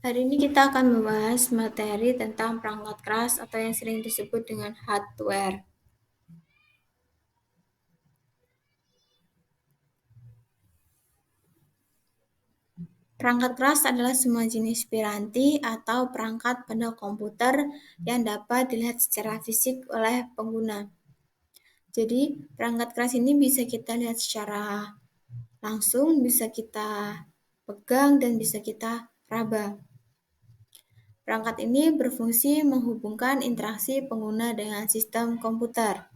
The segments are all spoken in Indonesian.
Hari ini kita akan membahas materi tentang perangkat keras atau yang sering disebut dengan hardware. Perangkat keras adalah semua jenis piranti atau perangkat pada komputer yang dapat dilihat secara fisik oleh pengguna. Jadi, perangkat keras ini bisa kita lihat secara langsung, bisa kita pegang, dan bisa kita raba. Perangkat ini berfungsi menghubungkan interaksi pengguna dengan sistem komputer.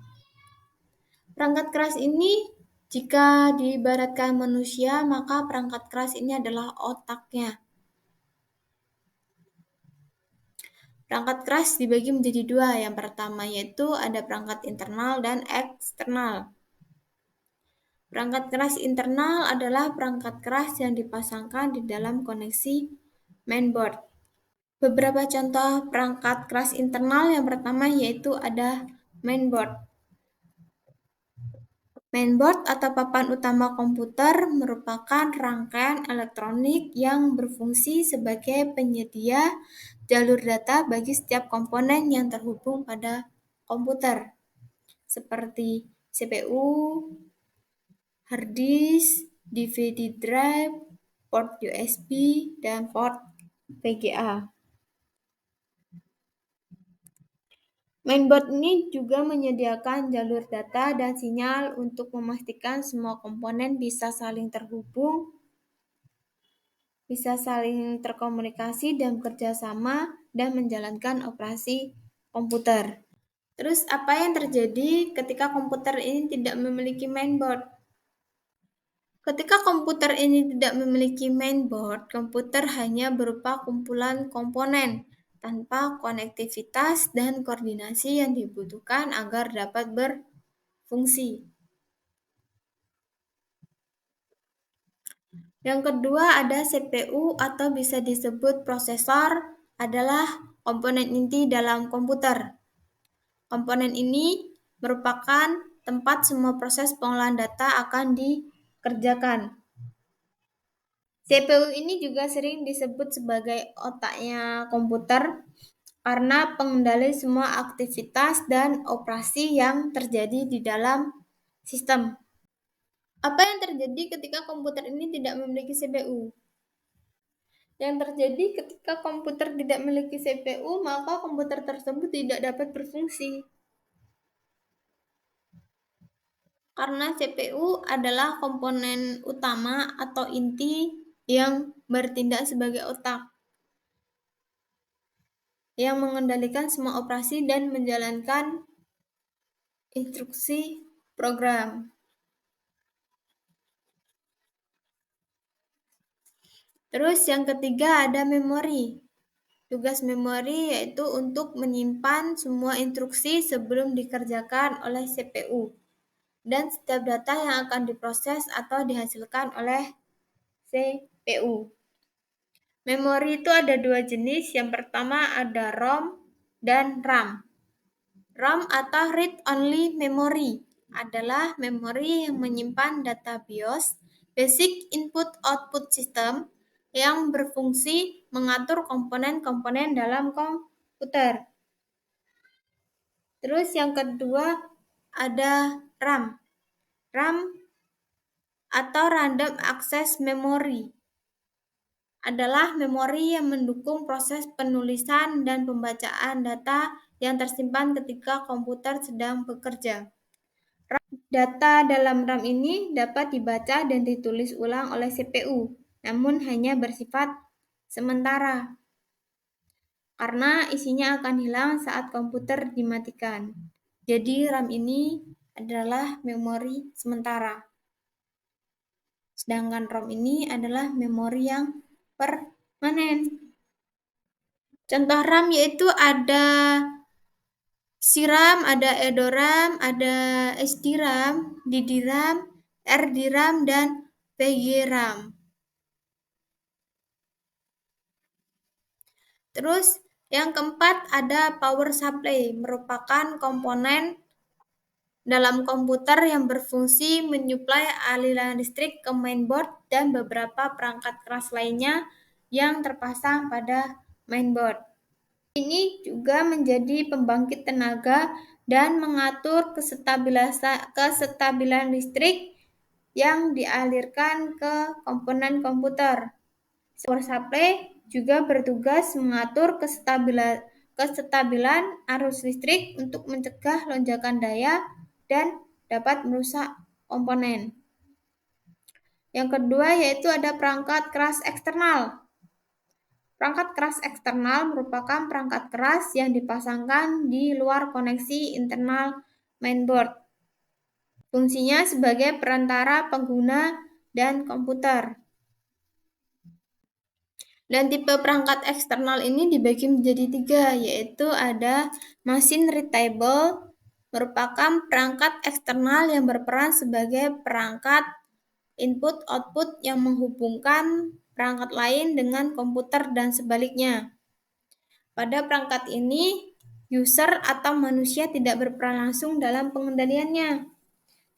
Perangkat keras ini, jika diibaratkan manusia, maka perangkat keras ini adalah otaknya. Perangkat keras dibagi menjadi dua. Yang pertama yaitu ada perangkat internal dan eksternal. Perangkat keras internal adalah perangkat keras yang dipasangkan di dalam koneksi mainboard. Beberapa contoh perangkat keras internal yang pertama yaitu ada mainboard. Mainboard atau papan utama komputer merupakan rangkaian elektronik yang berfungsi sebagai penyedia jalur data bagi setiap komponen yang terhubung pada komputer, seperti CPU, hard disk, DVD drive, port USB, dan port VGA. Mainboard ini juga menyediakan jalur data dan sinyal untuk memastikan semua komponen bisa saling terhubung, bisa saling terkomunikasi dan bekerja sama dan menjalankan operasi komputer. Terus apa yang terjadi ketika komputer ini tidak memiliki mainboard? Ketika komputer ini tidak memiliki mainboard, komputer hanya berupa kumpulan komponen tanpa konektivitas dan koordinasi yang dibutuhkan agar dapat berfungsi. Yang kedua ada CPU atau bisa disebut prosesor adalah komponen inti dalam komputer. Komponen ini merupakan tempat semua proses pengolahan data akan dikerjakan. CPU ini juga sering disebut sebagai otaknya komputer karena pengendali semua aktivitas dan operasi yang terjadi di dalam sistem. Apa yang terjadi ketika komputer ini tidak memiliki CPU? Yang terjadi ketika komputer tidak memiliki CPU, maka komputer tersebut tidak dapat berfungsi. Karena CPU adalah komponen utama atau inti yang bertindak sebagai otak, yang mengendalikan semua operasi dan menjalankan instruksi program. Terus yang ketiga ada memori. Tugas memori yaitu untuk menyimpan semua instruksi sebelum dikerjakan oleh CPU dan setiap data yang akan diproses atau dihasilkan oleh CPU. Memori itu ada dua jenis. Yang pertama ada ROM dan RAM. ROM atau Read Only Memory adalah memori yang menyimpan data BIOS, Basic Input Output System, yang berfungsi mengatur komponen-komponen dalam komputer. Terus yang kedua ada RAM. RAM atau Random Access Memory adalah memori yang mendukung proses penulisan dan pembacaan data yang tersimpan ketika komputer sedang bekerja. Data dalam RAM ini dapat dibaca dan ditulis ulang oleh CPU, namun hanya bersifat sementara, karena isinya akan hilang saat komputer dimatikan. Jadi RAM ini adalah memori sementara. Sedangkan ROM ini adalah memori yang permanen. Contoh RAM yaitu ada SRAM, ada EDORAM, ada SDRAM, DDRAM, RDRAM, dan PGRAM. Terus yang keempat ada power supply, merupakan komponen dalam komputer yang berfungsi menyuplai aliran listrik ke mainboard dan beberapa perangkat keras lainnya yang terpasang pada mainboard. Ini juga menjadi pembangkit tenaga dan mengatur kestabilan listrik yang dialirkan ke komponen komputer. Power supply juga bertugas mengatur kestabilan arus listrik untuk mencegah lonjakan daya dan dapat merusak komponen. Yang kedua yaitu ada perangkat keras eksternal. Perangkat keras eksternal merupakan perangkat keras yang dipasangkan di luar koneksi internal mainboard. Fungsinya sebagai perantara pengguna dan komputer. Dan tipe perangkat eksternal ini dibagi menjadi 3, yaitu ada machine readable, merupakan perangkat eksternal yang berperan sebagai perangkat input-output yang menghubungkan perangkat lain dengan komputer dan sebaliknya. Pada perangkat ini, user atau manusia tidak berperan langsung dalam pengendaliannya.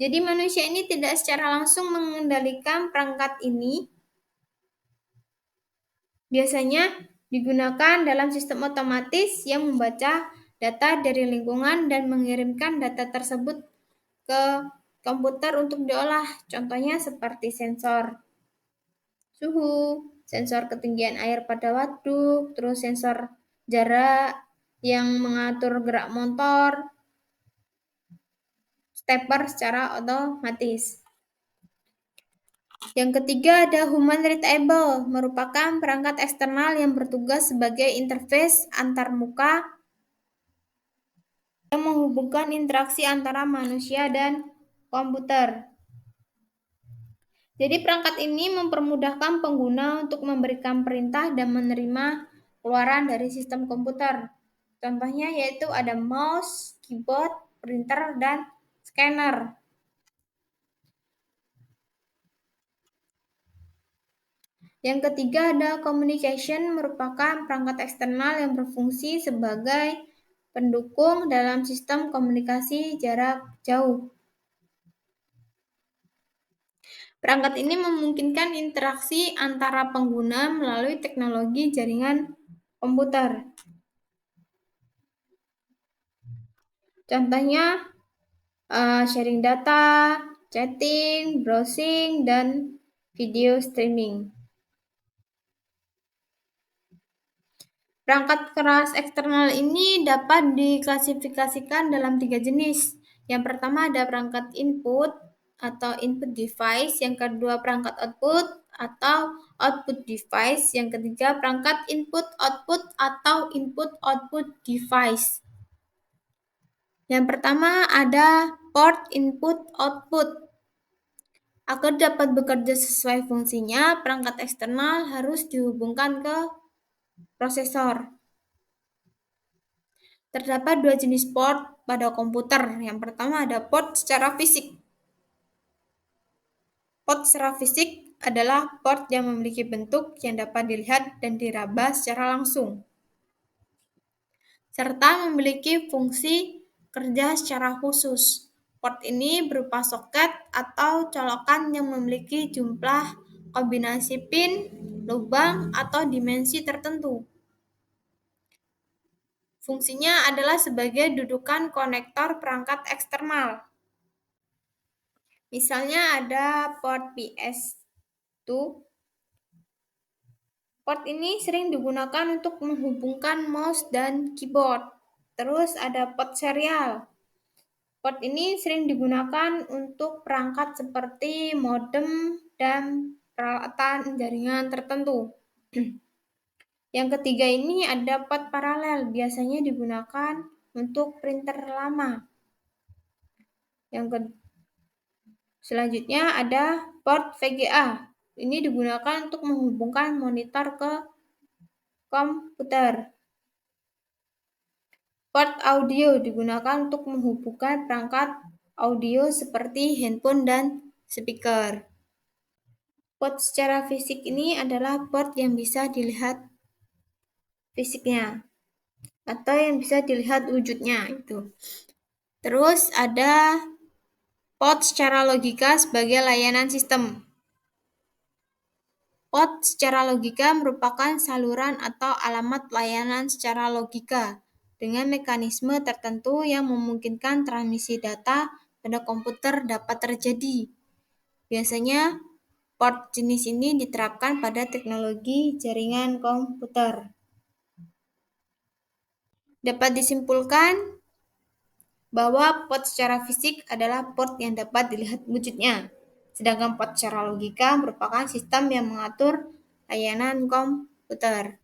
Jadi manusia ini tidak secara langsung mengendalikan perangkat ini. Biasanya digunakan dalam sistem otomatis yang membaca data dari lingkungan dan mengirimkan data tersebut ke komputer untuk diolah. Contohnya seperti sensor suhu, sensor ketinggian air pada waduk, terus sensor jarak yang mengatur gerak motor, stepper secara otomatis. Yang ketiga ada human readable, merupakan perangkat eksternal yang bertugas sebagai interface antarmuka yang menghubungkan interaksi antara manusia dan komputer. Jadi perangkat ini mempermudahkan pengguna untuk memberikan perintah dan menerima keluaran dari sistem komputer. Contohnya yaitu ada mouse, keyboard, printer, dan scanner. Yang ketiga ada communication, merupakan perangkat eksternal yang berfungsi sebagai pendukung dalam sistem komunikasi jarak jauh. Perangkat ini memungkinkan interaksi antara pengguna melalui teknologi jaringan komputer. Contohnya sharing data, chatting, browsing, dan video streaming. Perangkat keras eksternal ini dapat diklasifikasikan dalam 3 jenis. Yang pertama ada perangkat input atau input device, yang kedua perangkat output atau output device, yang ketiga perangkat input-output atau input-output device. Yang pertama ada port input-output. Agar dapat bekerja sesuai fungsinya, perangkat eksternal harus dihubungkan ke prosesor. Terdapat 2 jenis port pada komputer. Yang pertama ada port secara fisik. Port secara fisik adalah port yang memiliki bentuk yang dapat dilihat dan diraba secara langsung, serta memiliki fungsi kerja secara khusus. Port ini berupa soket atau colokan yang memiliki jumlah kombinasi pin, lubang, atau dimensi tertentu. Fungsinya adalah sebagai dudukan konektor perangkat eksternal. Misalnya ada port PS2. Port ini sering digunakan untuk menghubungkan mouse dan keyboard. Terus ada port serial. Port ini sering digunakan untuk perangkat seperti modem dan peralatan jaringan tertentu. Yang ketiga ini ada port paralel, biasanya digunakan untuk printer lama. Selanjutnya ada port VGA. Ini digunakan untuk menghubungkan monitor ke komputer. Port audio digunakan untuk menghubungkan perangkat audio seperti handphone dan speaker. Port secara fisik ini adalah port yang bisa dilihat fisiknya atau yang bisa dilihat wujudnya itu. Terus ada port secara logika sebagai layanan sistem. Port secara logika merupakan saluran atau alamat layanan secara logika dengan mekanisme tertentu yang memungkinkan transmisi data pada komputer dapat terjadi. Biasanya, port jenis ini diterapkan pada teknologi jaringan komputer. Dapat disimpulkan bahwa port secara fisik adalah port yang dapat dilihat wujudnya, sedangkan port secara logika merupakan sistem yang mengatur layanan komputer.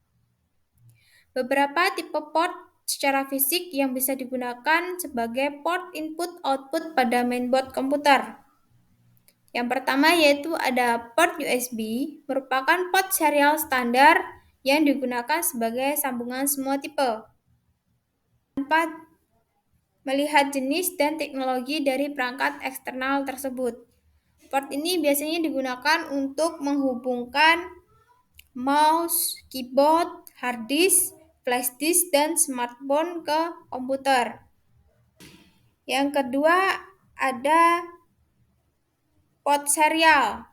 Beberapa tipe port secara fisik yang bisa digunakan sebagai port input-output pada mainboard komputer. Yang pertama yaitu ada port USB, merupakan port serial standar yang digunakan sebagai sambungan semua tipe. Tanpa melihat jenis dan teknologi dari perangkat eksternal tersebut. Port ini biasanya digunakan untuk menghubungkan mouse, keyboard, hard disk, flash disk, dan smartphone ke komputer. Yang kedua ada port serial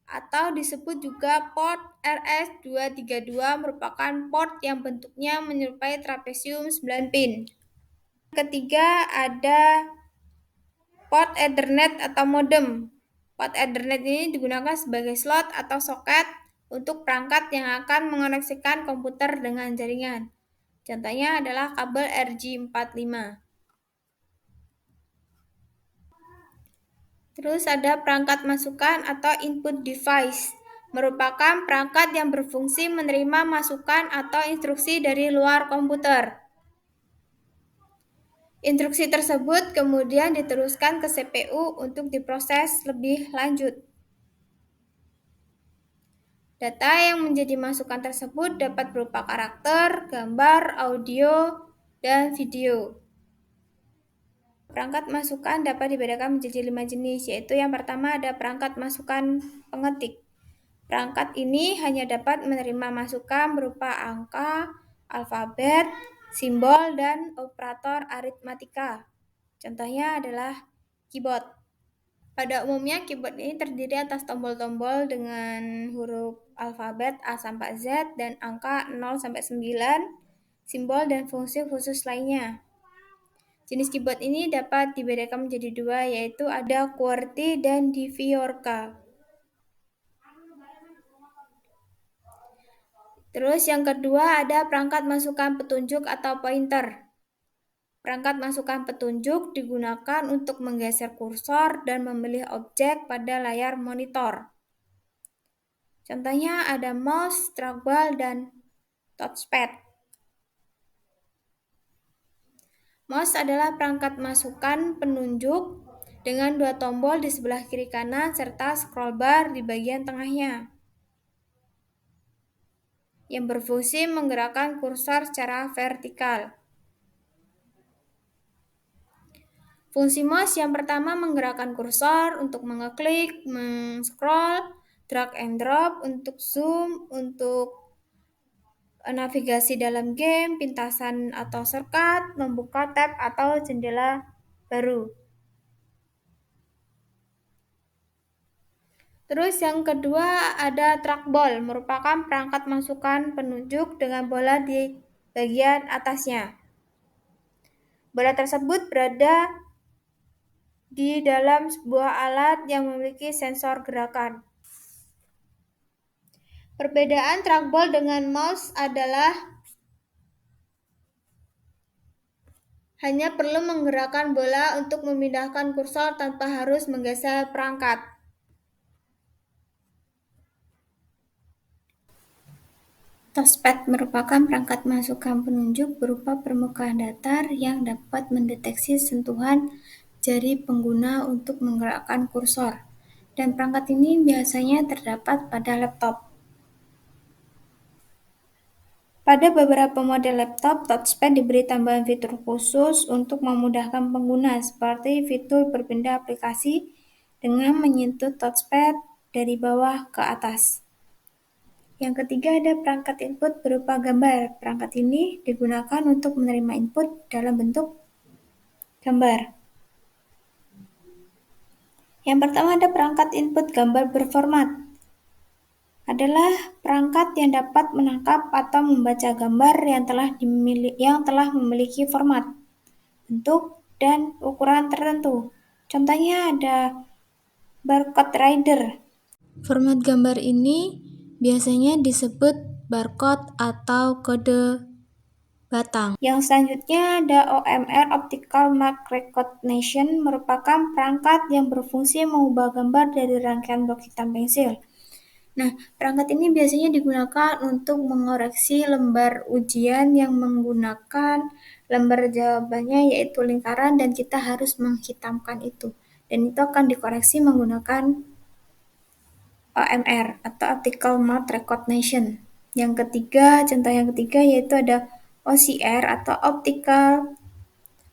atau disebut juga port RS232 merupakan port yang bentuknya menyerupai trapesium 9 pin. Ketiga ada port Ethernet atau modem. Port Ethernet ini digunakan sebagai slot atau soket untuk perangkat yang akan mengoneksikan komputer dengan jaringan. Contohnya adalah kabel RJ45. Terus ada perangkat masukan atau input device. Merupakan perangkat yang berfungsi menerima masukan atau instruksi dari luar komputer. Instruksi tersebut kemudian diteruskan ke CPU untuk diproses lebih lanjut. Data yang menjadi masukan tersebut dapat berupa karakter, gambar, audio, dan video. Perangkat masukan dapat dibedakan menjadi 5 jenis, yaitu yang pertama ada perangkat masukan pengetik. Perangkat ini hanya dapat menerima masukan berupa angka, alfabet, simbol, dan operator aritmatika. Contohnya adalah keyboard. Pada umumnya, keyboard ini terdiri atas tombol-tombol dengan huruf alfabet A sampai Z dan angka 0 sampai 9, simbol dan fungsi khusus lainnya. Jenis keyboard ini dapat dibedakan menjadi dua, yaitu ada QWERTY dan Dvorak. Terus yang kedua ada perangkat masukan petunjuk atau pointer. Perangkat masukan petunjuk digunakan untuk menggeser kursor dan memilih objek pada layar monitor. Contohnya ada mouse, trackball, dan touchpad. Mouse adalah perangkat masukan penunjuk dengan dua tombol di sebelah kiri kanan serta scroll bar di bagian tengahnya, yang berfungsi menggerakkan kursor secara vertikal. Fungsi mouse yang pertama menggerakkan kursor untuk mengeklik, men-scroll, drag and drop, untuk zoom, untuk navigasi dalam game, pintasan atau shortcut, membuka tab atau jendela baru. Terus yang kedua ada trackball, merupakan perangkat masukan penunjuk dengan bola di bagian atasnya. Bola tersebut berada di dalam sebuah alat yang memiliki sensor gerakan. Perbedaan trackball dengan mouse adalah hanya perlu menggerakkan bola untuk memindahkan kursor tanpa harus menggeser perangkat. Touchpad merupakan perangkat masukan penunjuk berupa permukaan datar yang dapat mendeteksi sentuhan jari pengguna untuk menggerakkan kursor, dan perangkat ini biasanya terdapat pada laptop. Pada beberapa model laptop, touchpad diberi tambahan fitur khusus untuk memudahkan pengguna, seperti fitur berpindah aplikasi dengan menyentuh touchpad dari bawah ke atas. Yang ketiga ada perangkat input berupa gambar. Perangkat ini digunakan untuk menerima input dalam bentuk gambar. Yang pertama ada perangkat input gambar berformat. adalah perangkat yang dapat menangkap atau membaca gambar yang telah memiliki format, bentuk, dan ukuran tertentu. Contohnya ada barcode reader. Format gambar ini biasanya disebut barcode atau kode batang. Yang selanjutnya ada OMR, Optical Mark Recognition, merupakan perangkat yang berfungsi mengubah gambar dari rangkaian blok hitam pensil. Nah, perangkat ini biasanya digunakan untuk mengoreksi lembar ujian yang menggunakan lembar jawabannya yaitu lingkaran dan kita harus menghitamkan itu. Dan itu akan dikoreksi menggunakan OMR atau Optical Mount Recognition. Contoh yang ketiga yaitu ada OCR atau Optical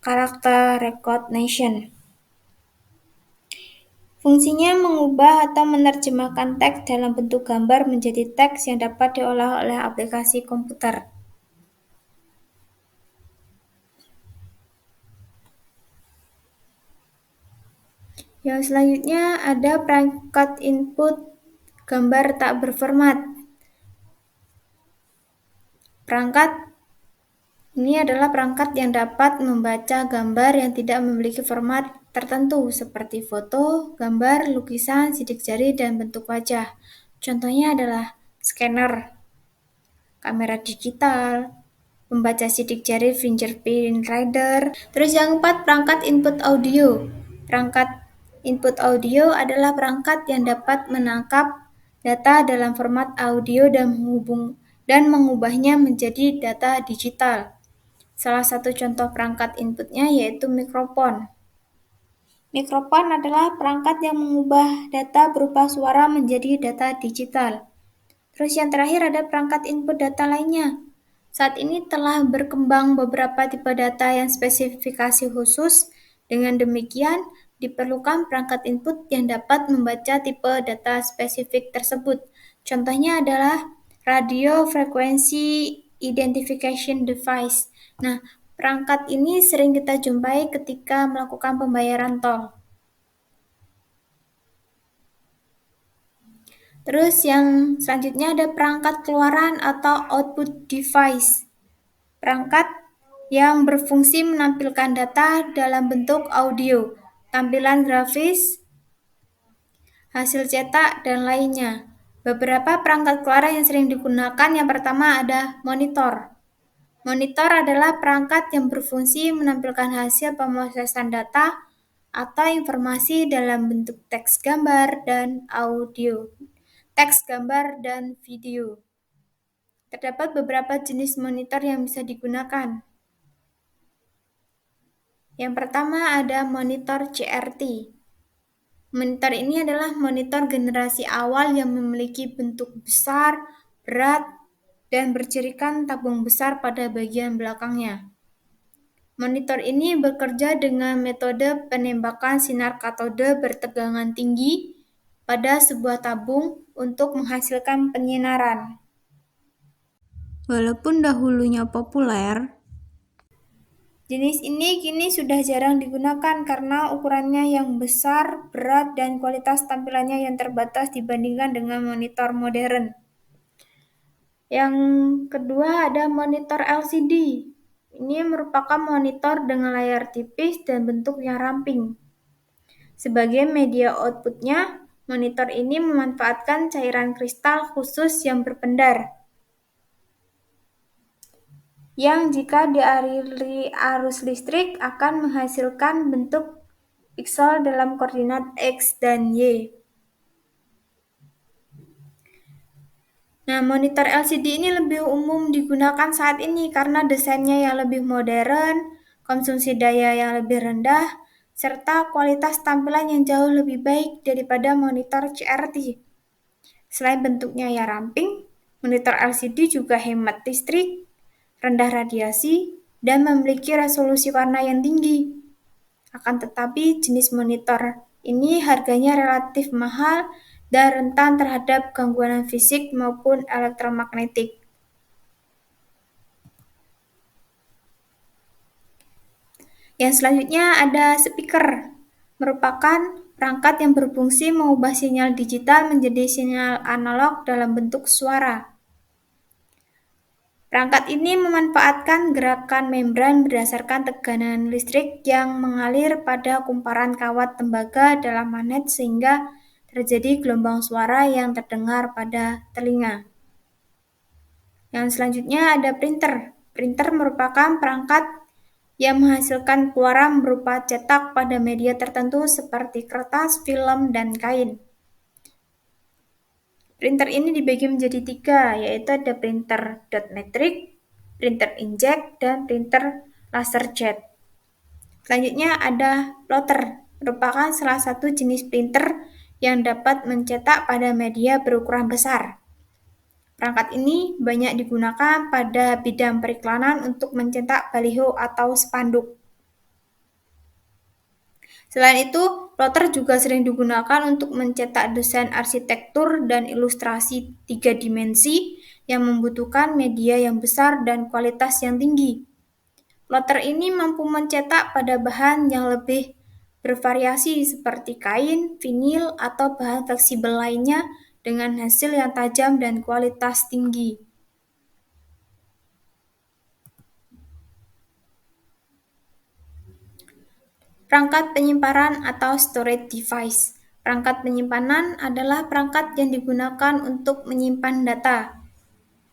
Character Recognition. Fungsinya mengubah atau menerjemahkan teks dalam bentuk gambar menjadi teks yang dapat diolah oleh aplikasi komputer. Yang selanjutnya ada perangkat input gambar tak berformat. Perangkat ini adalah perangkat yang dapat membaca gambar yang tidak memiliki format tertentu seperti foto, gambar, lukisan, sidik jari, dan bentuk wajah. Contohnya adalah scanner, kamera digital, membaca sidik jari, fingerprint reader. Terus yang keempat, perangkat input audio. Perangkat input audio adalah perangkat yang dapat menangkap data dalam format audio dan mengubahnya menjadi data digital. Salah satu contoh perangkat inputnya yaitu mikrofon. Mikrofon adalah perangkat yang mengubah data berupa suara menjadi data digital. Terus yang terakhir ada perangkat input data lainnya. Saat ini telah berkembang beberapa tipe data yang spesifikasi khusus. Dengan demikian, diperlukan perangkat input yang dapat membaca tipe data spesifik tersebut. Contohnya adalah Radio Frequency Identification Device. Nah, perangkat ini sering kita jumpai ketika melakukan pembayaran tol. Terus yang selanjutnya ada perangkat keluaran atau output device. Perangkat yang berfungsi menampilkan data dalam bentuk audio, tampilan grafis, hasil cetak, dan lainnya. Beberapa perangkat keluaran yang sering digunakan yang pertama ada monitor. Monitor adalah perangkat yang berfungsi menampilkan hasil pemrosesan data atau informasi dalam bentuk teks, gambar, dan audio. Teks, gambar, dan video. Terdapat beberapa jenis monitor yang bisa digunakan. Yang pertama ada monitor CRT. Monitor ini adalah monitor generasi awal yang memiliki bentuk besar, berat, dan bercirikan tabung besar pada bagian belakangnya. Monitor ini bekerja dengan metode penembakan sinar katode bertegangan tinggi pada sebuah tabung untuk menghasilkan penyinaran. Walaupun dahulunya populer, jenis ini kini sudah jarang digunakan karena ukurannya yang besar, berat, dan kualitas tampilannya yang terbatas dibandingkan dengan monitor modern. Yang kedua ada monitor LCD. Ini merupakan monitor dengan layar tipis dan bentuk yang ramping. Sebagai media outputnya, monitor ini memanfaatkan cairan kristal khusus yang berpendar, yang jika dialiri arus listrik akan menghasilkan bentuk piksel dalam koordinat X dan Y. Nah, monitor LCD ini lebih umum digunakan saat ini karena desainnya yang lebih modern, konsumsi daya yang lebih rendah, serta kualitas tampilan yang jauh lebih baik daripada monitor CRT. Selain bentuknya yang ramping, monitor LCD juga hemat listrik, rendah radiasi, dan memiliki resolusi warna yang tinggi. Akan tetapi, jenis monitor ini harganya relatif mahal dan rentan terhadap gangguan fisik maupun elektromagnetik. Yang selanjutnya ada speaker, merupakan perangkat yang berfungsi mengubah sinyal digital menjadi sinyal analog dalam bentuk suara. Perangkat ini memanfaatkan gerakan membran berdasarkan tekanan listrik yang mengalir pada kumparan kawat tembaga dalam magnet sehingga terjadi gelombang suara yang terdengar pada telinga. Yang selanjutnya ada printer. Printer merupakan perangkat yang menghasilkan keluaran berupa cetak pada media tertentu seperti kertas, film, dan kain. Printer ini dibagi menjadi 3, yaitu ada printer dot matrix, printer inkjet, dan printer laserjet. Selanjutnya ada plotter, merupakan salah satu jenis printer yang dapat mencetak pada media berukuran besar. Perangkat ini banyak digunakan pada bidang periklanan untuk mencetak baliho atau spanduk. Selain itu, plotter juga sering digunakan untuk mencetak desain arsitektur dan ilustrasi 3 dimensi yang membutuhkan media yang besar dan kualitas yang tinggi. Plotter ini mampu mencetak pada bahan yang lebih bervariasi seperti kain, vinil, atau bahan fleksibel lainnya dengan hasil yang tajam dan kualitas tinggi. Perangkat penyimpanan atau storage device. Perangkat penyimpanan adalah perangkat yang digunakan untuk menyimpan data.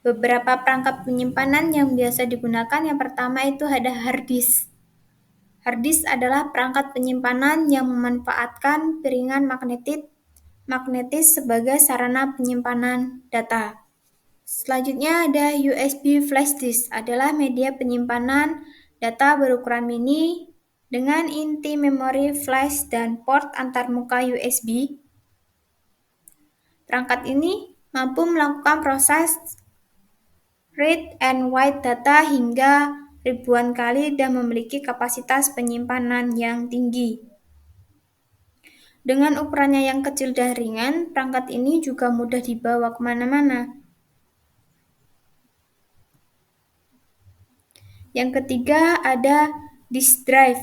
Beberapa perangkat penyimpanan yang biasa digunakan yang pertama itu ada hard disk. Hard disk adalah perangkat penyimpanan yang memanfaatkan piringan magnetis sebagai sarana penyimpanan data. Selanjutnya ada USB flash disk, adalah media penyimpanan data berukuran mini dengan inti memori flash dan port antarmuka USB. Perangkat ini mampu melakukan proses read and write data hingga ribuan kali dan memiliki kapasitas penyimpanan yang tinggi. Dengan ukurannya yang kecil dan ringan, perangkat ini juga mudah dibawa kemana-mana. Yang ketiga ada disk drive,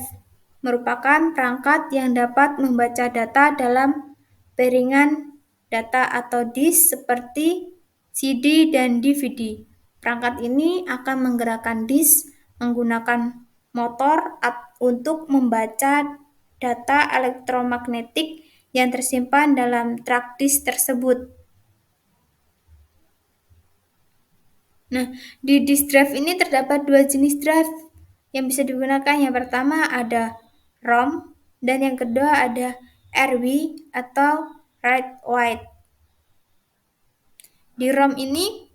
merupakan perangkat yang dapat membaca data dalam piringan data atau disk seperti CD dan DVD. Perangkat ini akan menggerakkan disk menggunakan motor untuk membaca data elektromagnetik yang tersimpan dalam truk disk tersebut. Nah, di disk drive ini terdapat 2 jenis drive yang bisa digunakan. Yang pertama ada ROM dan yang kedua ada RW atau write write. Di ROM ini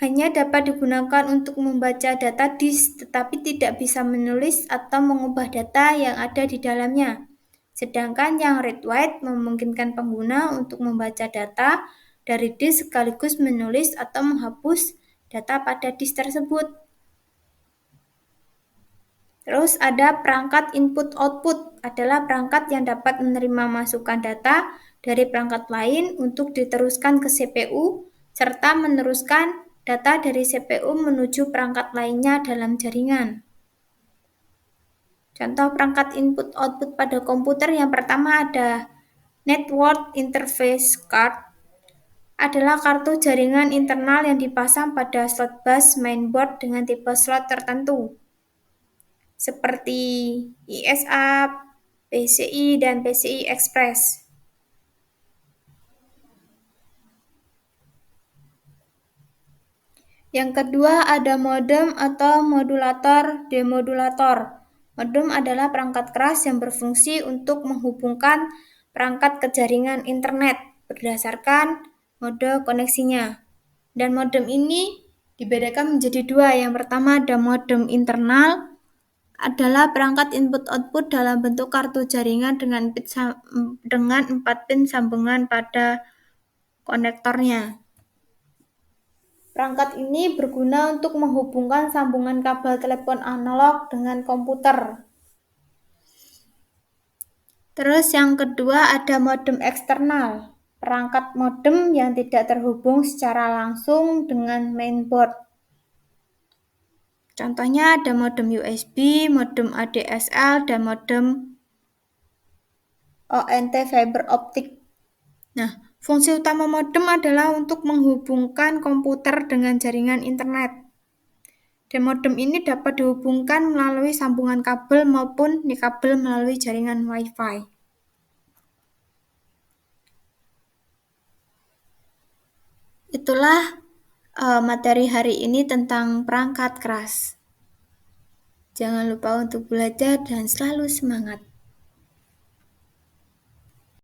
hanya dapat digunakan untuk membaca data disk, tetapi tidak bisa menulis atau mengubah data yang ada di dalamnya. Sedangkan yang read-write memungkinkan pengguna untuk membaca data dari disk sekaligus menulis atau menghapus data pada disk tersebut. Terus ada perangkat input-output, adalah perangkat yang dapat menerima masukan data dari perangkat lain untuk diteruskan ke CPU, serta meneruskan data dari CPU menuju perangkat lainnya dalam jaringan. Contoh perangkat input-output pada komputer yang pertama ada Network Interface Card, adalah kartu jaringan internal yang dipasang pada slot bus mainboard dengan tipe slot tertentu, seperti ISA, PCI, dan PCI Express. Yang kedua ada modem atau modulator-demodulator. Modem adalah perangkat keras yang berfungsi untuk menghubungkan perangkat ke jaringan internet berdasarkan mode koneksinya. Dan modem ini dibedakan menjadi 2. Yang pertama ada modem internal, adalah perangkat input-output dalam bentuk kartu jaringan dengan 4 pin sambungan pada konektornya. Perangkat ini berguna untuk menghubungkan sambungan kabel telepon analog dengan komputer. Terus yang kedua ada modem eksternal, perangkat modem yang tidak terhubung secara langsung dengan mainboard. Contohnya ada modem USB, modem ADSL, dan modem ONT fiber optik. Nah, fungsi utama modem adalah untuk menghubungkan komputer dengan jaringan internet. Dan modem ini dapat dihubungkan melalui sambungan kabel maupun nikabel melalui jaringan Wi-Fi. Itulah materi hari ini tentang perangkat keras. Jangan lupa untuk belajar dan selalu semangat.